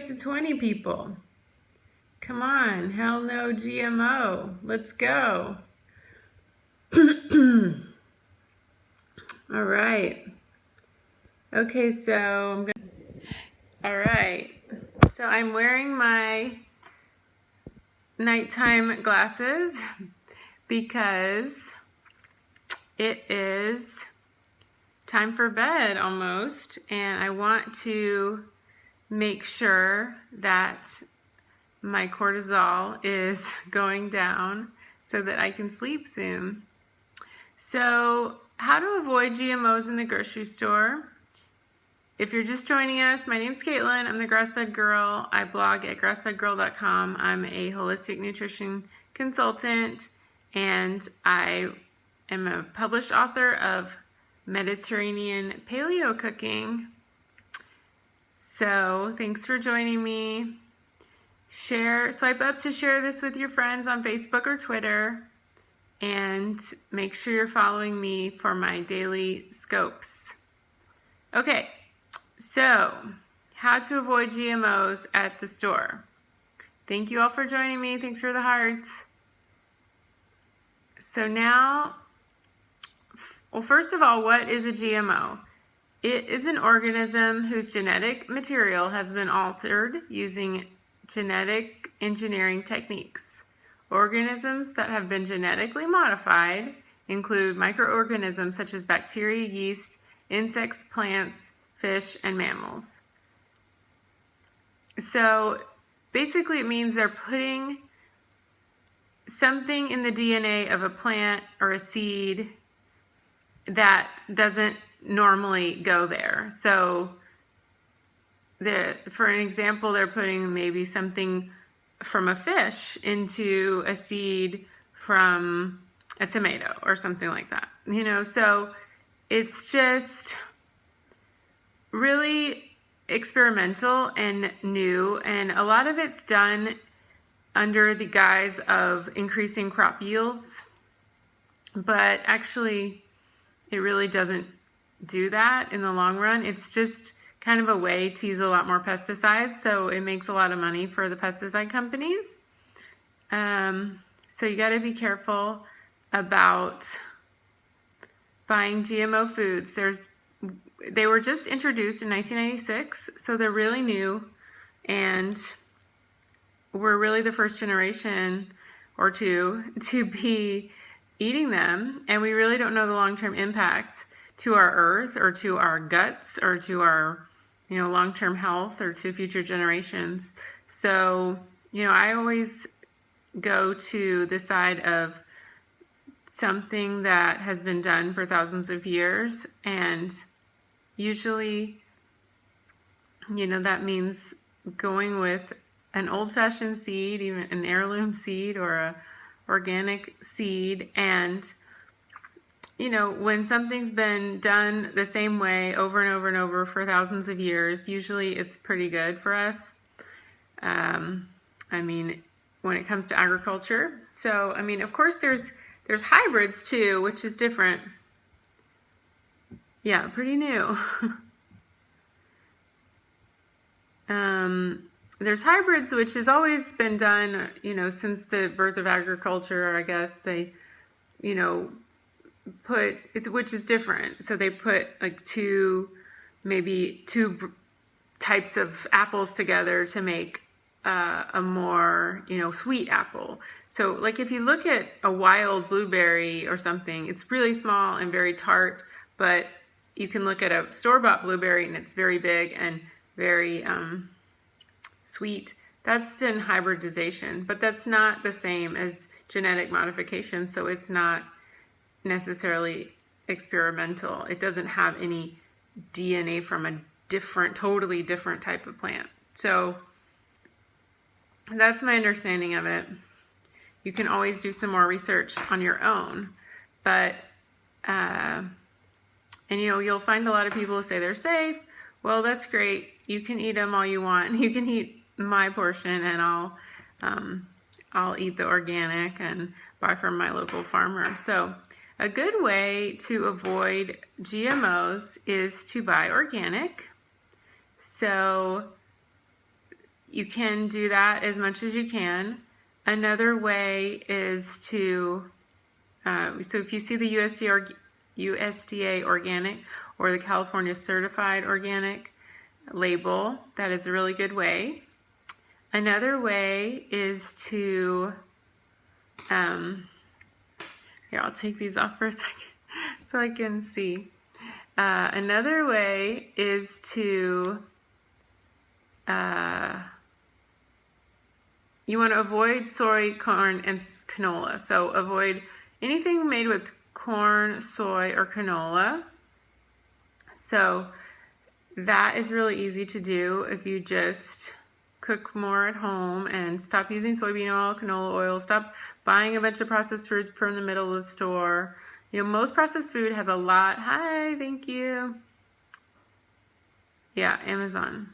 To 20 people. Come on, hell no GMO. Let's go. All right. Okay, all right. So I'm wearing my nighttime glasses because it is time for bed almost, and I want to make sure that my cortisol is going down so that I can sleep soon. So, how to avoid GMOs in the grocery store. If you're just joining us, my name's Caitlin. I'm the Grass-Fed Girl. I blog at grassfedgirl.com. I'm a holistic nutrition consultant, and I am a published author of Mediterranean paleo cooking. So, thanks for joining me. Swipe up to share this with your friends on Facebook or Twitter, and make sure you're following me for my daily scopes. Okay, so how to avoid GMOs at the store. Thank you all for joining me. Thanks for the hearts. So now, well, first of all, what is a GMO? It is an organism whose genetic material has been altered using genetic engineering techniques. Organisms that have been genetically modified include microorganisms such as bacteria, yeast, insects, plants, fish, and mammals. So basically it means they're putting something in the DNA of a plant or a seed that doesn't normally go there. So for an example, they're putting maybe something from a fish into a seed from a tomato or something like that. So it's just really experimental and new, and a lot of it's done under the guise of increasing crop yields, but actually it really doesn't do that in the long run. It's just kind of a way to use a lot more pesticides, so it makes a lot of money for the pesticide companies. So you got to be careful about buying GMO foods. They were just introduced in 1996, so they're really new, and we're really the first generation or two to be eating them, and we really don't know the long-term impact to our earth or to our guts or to our long-term health or to future generations. So I always go to the side of something that has been done for thousands of years, and usually that means going with an old-fashioned seed, even an heirloom seed or a organic seed. And when something's been done the same way over and over and over for thousands of years, usually it's pretty good for us. When it comes to agriculture. So, of course there's hybrids too, which is different. Yeah, pretty new. There's hybrids, which has always been done, since the birth of agriculture, I guess. They, which is different. So they put like maybe two types of apples together to make a more, sweet apple. So like if you look at a wild blueberry or something, it's really small and very tart, but you can look at a store-bought blueberry and it's very big and very sweet. That's done hybridization, but that's not the same as genetic modification, so it's not necessarily experimental. It doesn't have any DNA from a totally different type of plant. So that's my understanding of it. You can always do some more research on your own, but you'll find a lot of people who say they're safe. Well, that's great. You can eat them all you want. You can eat my portion, and I'll eat the organic and buy from my local farmer. So a good way to avoid GMOs is to buy organic. So you can do that as much as you can. Another way is to, so if you see the USDA organic or the California certified organic label, that is a really good way. Another way is to, here, I'll take these off for a second so I can see. Another way is to, you want to avoid soy, corn, and canola. So avoid anything made with corn, soy, or canola. So that is really easy to do if you just cook more at home and stop using soybean oil, canola oil, stop buying a bunch of processed foods from the middle of the store. You know, most processed food has a lot, hi, thank you. Yeah, Amazon.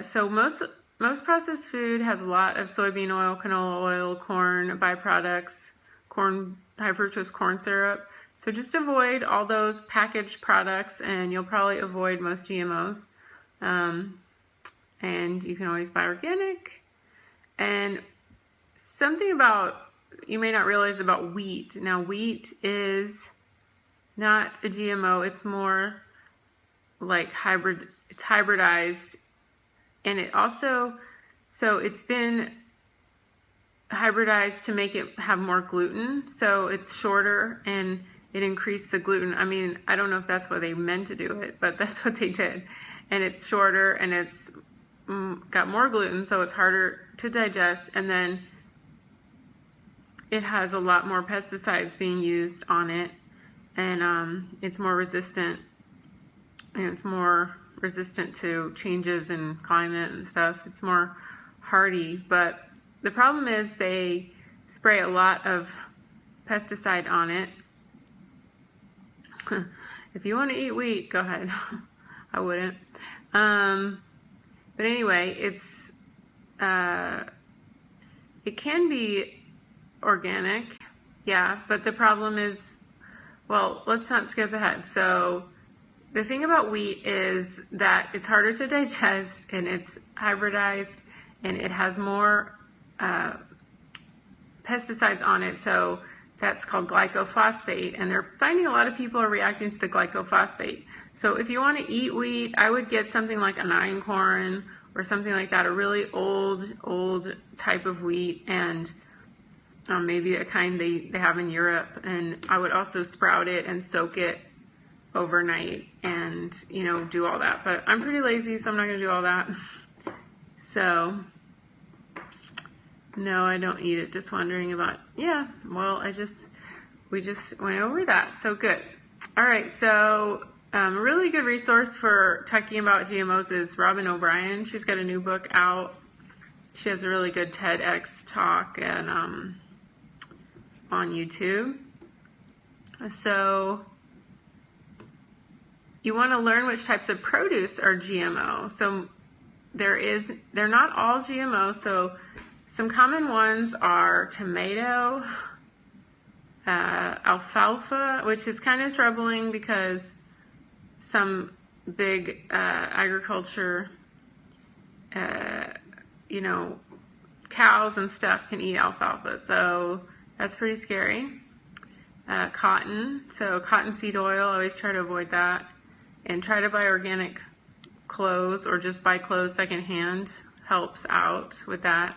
So most processed food has a lot of soybean oil, canola oil, corn byproducts, high fructose corn syrup. So just avoid all those packaged products and you'll probably avoid most GMOs. And you can always buy organic. And something about, you may not realize about wheat. Now wheat is not a GMO, it's more like it's hybridized. And it also, so it's been hybridized to make it have more gluten. So it's shorter and it increased the gluten. I mean, I don't know if that's why they meant to do it, but that's what they did. And it's shorter and it's got more gluten, so it's harder to digest. And then it has a lot more pesticides being used on it. And it's more resistant. And it's more resistant to changes in climate and stuff. It's more hardy, but the problem is they spray a lot of pesticide on it. If you want to eat wheat, go ahead. I wouldn't. But anyway, it's it can be organic, yeah, but the problem is, well, let's not skip ahead. So the thing about wheat is that it's harder to digest and it's hybridized and it has more pesticides on it. So that's called glycophosphate, and they're finding a lot of people are reacting to the glycophosphate. So if you want to eat wheat, I would get something like an einkorn or something like that, a really old type of wheat, and maybe a kind they have in Europe. And I would also sprout it and soak it overnight and, you know, do all that. But I'm pretty lazy, so I'm not going to do all that. So no, I don't eat it. Just wondering about, yeah, well, we just went over that. So good. All right, so a really good resource for talking about GMOs is Robin O'Brien. She's got a new book out. She has a really good TEDx talk and on YouTube. So you want to learn which types of produce are GMO. So they're not all GMO. So some common ones are tomato, alfalfa, which is kind of troubling because some big agriculture, you know, cows and stuff can eat alfalfa. So that's pretty scary. Cotton, so cottonseed oil, I always try to avoid that. And try to buy organic clothes or just buy clothes secondhand, helps out with that.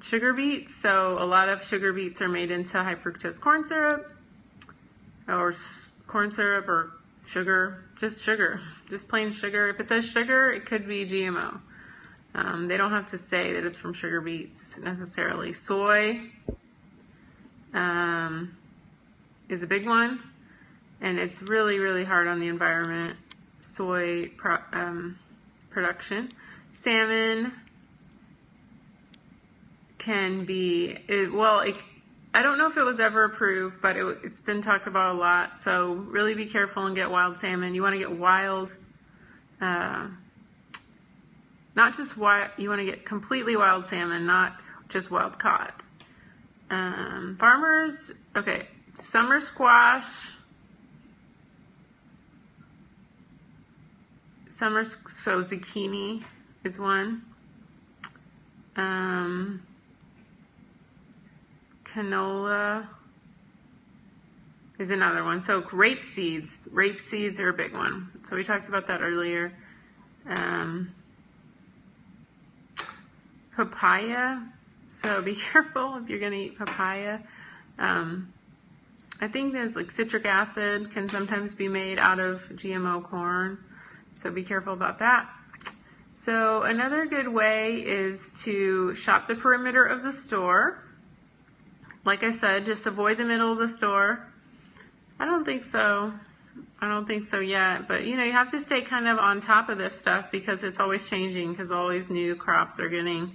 Sugar beets, so a lot of sugar beets are made into high fructose corn syrup or corn syrup or sugar, just plain sugar. If it says sugar, it could be GMO. They don't have to say that it's from sugar beets necessarily. Soy is a big one, and it's really, really hard on the environment. Soy production. Salmon can be, I don't know if it was ever approved, but it's been talked about a lot. So really be careful and get wild salmon. You want to get wild, not just wild, you want to get completely wild salmon, not just wild caught. Farmers, okay, summer squash, so zucchini, is one. Canola is another one. So rape seeds are a big one. So we talked about that earlier. Papaya. So be careful if you're going to eat papaya. I think there's like citric acid can sometimes be made out of GMO corn. So be careful about that. So another good way is to shop the perimeter of the store. Like I said, just avoid the middle of the store. I don't think so yet, but you know, you have to stay kind of on top of this stuff because it's always changing, because always new crops are getting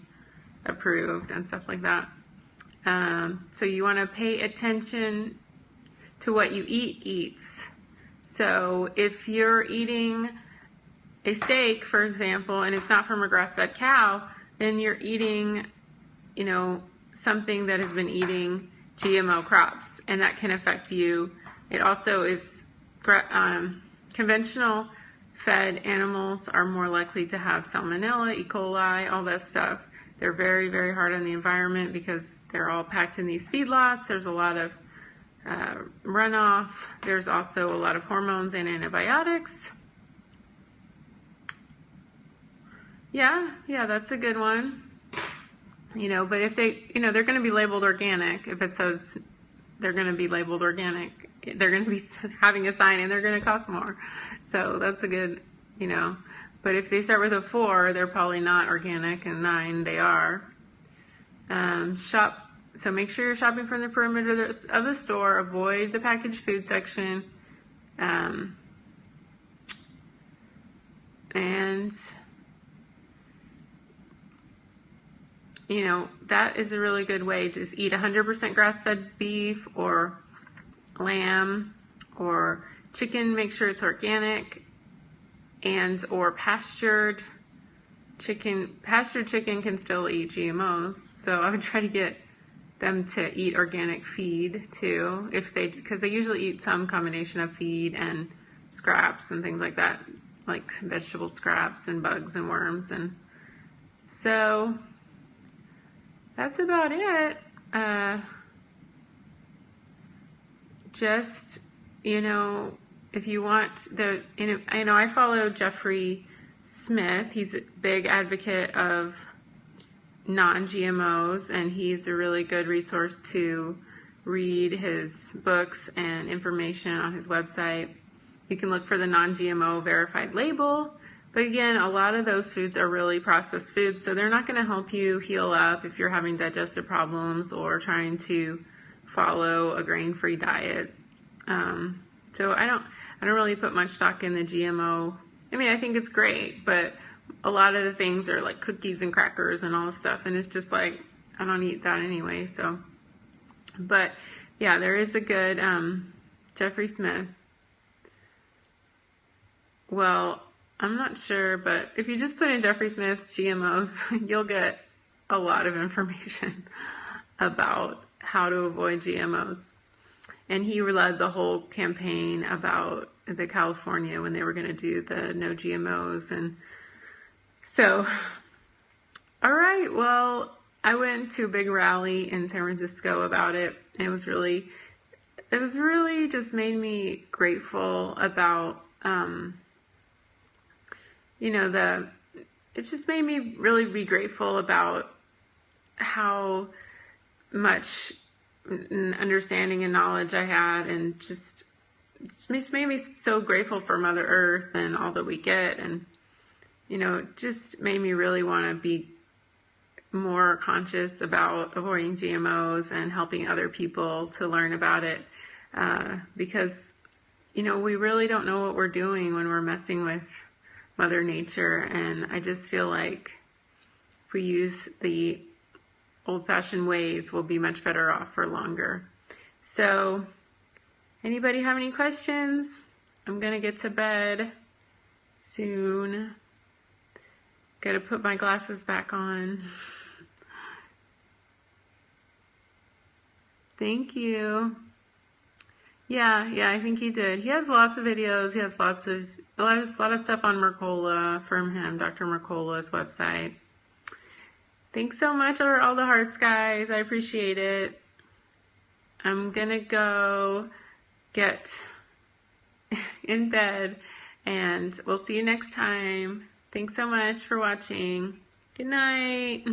approved and stuff like that. So you want to pay attention to what you eats. So if you're eating a steak, for example, and it's not from a grass-fed cow, then you're eating, you know, something that has been eating GMO crops, and that can affect you. It also is conventional fed animals are more likely to have salmonella, E. coli, all that stuff. They're very, very hard on the environment because they're all packed in these feedlots. There's a lot of runoff. There's also a lot of hormones and antibiotics. Yeah, that's a good one. You know, but if they, you know, they're going to be labeled organic. If it says they're going to be labeled organic, they're going to be having a sign and they're going to cost more. So that's a good, you know, but if they start with a 4, they're probably not organic, and 9, they are. So make sure you're shopping from the perimeter of the store. Avoid the packaged food section. And you know, that is a really good way. Just eat 100% grass-fed beef or lamb or chicken. Make sure it's organic, and or pastured chicken. Pastured chicken can still eat GMOs, so I would try to get them to eat organic feed too, because they usually eat some combination of feed and scraps and things like that, like vegetable scraps and bugs and worms. And so that's about it. Just, you know, if you want I know I follow Jeffrey Smith. He's a big advocate of non-GMOs, and he's a really good resource to read his books and information on his website. You can look for the non-GMO verified label. But again, a lot of those foods are really processed foods, so they're not going to help you heal up if you're having digestive problems or trying to follow a grain-free diet. So I don't really put much stock in the GMO. I mean, I think it's great, but a lot of the things are like cookies and crackers and all this stuff, and it's just like, I don't eat that anyway. So, but yeah, there is a good Jeffrey Smith. Well, I'm not sure, but if you just put in Jeffrey Smith's GMOs, you'll get a lot of information about how to avoid GMOs. And he led the whole campaign about the California when they were going to do the no GMOs. And so, all right, well, I went to a big rally in San Francisco about it. And it was really just made me grateful about, you know, it just made me really be grateful about how much understanding and knowledge I had, and it just made me so grateful for Mother Earth and all that we get. And, you know, it just made me really want to be more conscious about avoiding GMOs and helping other people to learn about it, because, you know, we really don't know what we're doing when we're messing with Mother Nature. And I just feel like if we use the old-fashioned ways, we'll be much better off for longer. So, anybody have any questions? I'm gonna get to bed soon. Gotta put my glasses back on. Thank you. Yeah, I think he did. He has lots of videos. He has lots of a lot of stuff on Mercola from him, Dr. Mercola's website. Thanks so much for all the hearts, guys. I appreciate it. I'm gonna go get in bed, and we'll see you next time. Thanks so much for watching. Good night.